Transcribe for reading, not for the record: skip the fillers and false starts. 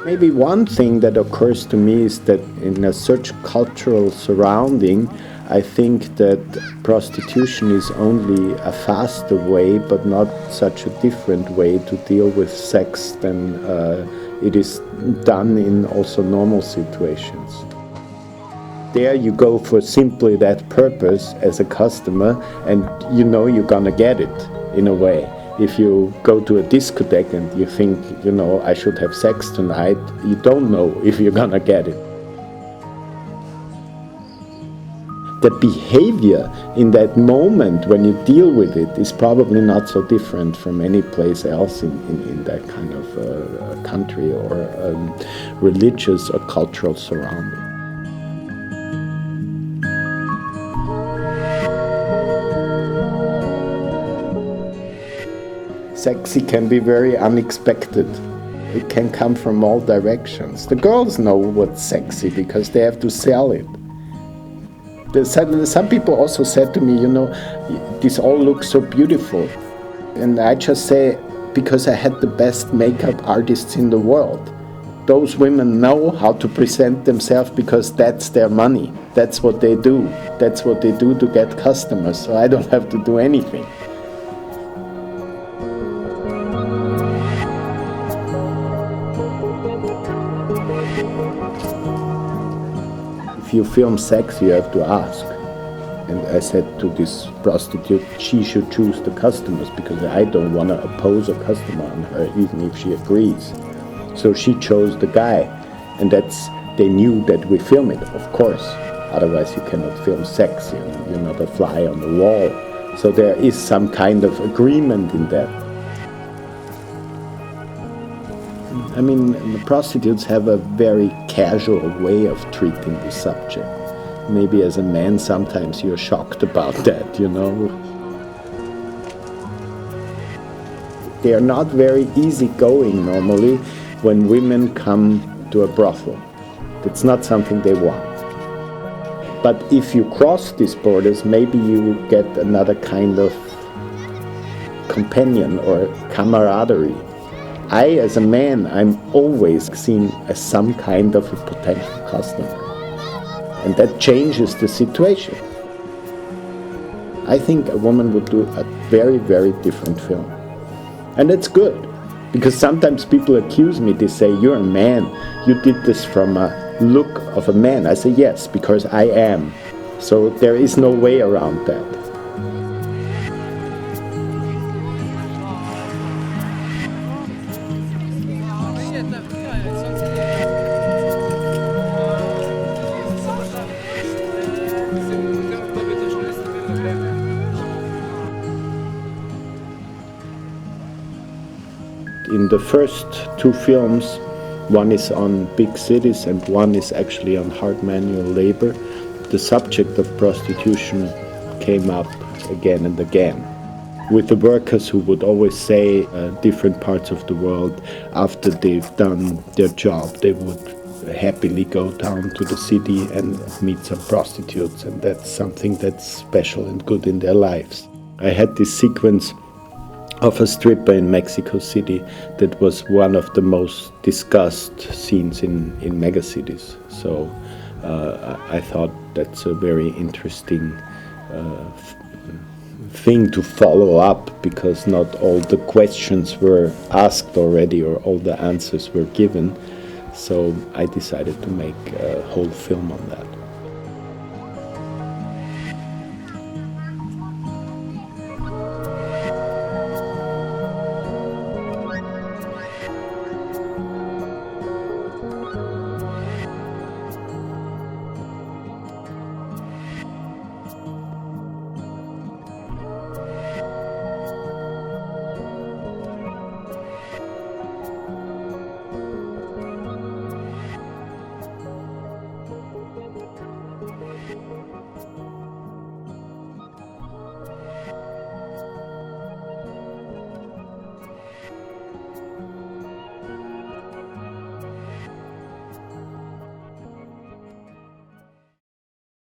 Maybe one thing that occurs to me is that in a such cultural surrounding, I think that prostitution is only a faster way, but not such a different way to deal with sex than it is done in also normal situations. There you go for simply that purpose as a customer, and you know you're gonna get it in a way. If you go to a discotheque and you think, you know, I should have sex tonight, you don't know if you're gonna get it. The behavior in that moment when you deal with it is probably not so different from any place else in that kind of country or religious or cultural surrounding. Sexy can be very unexpected. It can come from all directions. The girls know what's sexy because they have to sell it. Some people also said to me, you know, this all looks so beautiful. And I just say, because I had the best makeup artists in the world. Those women know how to present themselves because that's their money. That's what they do. That's what they do to get customers. So I don't have to do anything. If you film sex, you have to ask. And I said to this prostitute, she should choose the customers because I don't want to oppose a customer on her, even if she agrees. So she chose the guy, and they knew that we film it, of course. Otherwise you cannot film sex, you're not a fly on the wall. So there is some kind of agreement in that. I mean, the prostitutes have a very casual way of treating the subject. Maybe as a man sometimes you're shocked about that, you know. They are not very easygoing normally when women come to a brothel. It's not something they want. But if you cross these borders, maybe you get another kind of companion or camaraderie. I, as a man, I'm always seen as some kind of a potential customer. And that changes the situation. I think a woman would do a very, very different film. And that's good, because sometimes people accuse me, they say, you're a man, you did this from a look of a man. I say, yes, because I am. So there is no way around that. In the first two films, one is on big cities and one is actually on hard manual labor. The subject of prostitution came up again and again, with the workers who would always say different parts of the world, after they've done their job, they would happily go down to the city and meet some prostitutes, and that's something that's special and good in their lives. I had this sequence of a stripper in Mexico City that was one of the most discussed scenes in megacities. So I thought that's a very interesting thing to follow up, because not all the questions were asked already or all the answers were given. So I decided to make a whole film on that.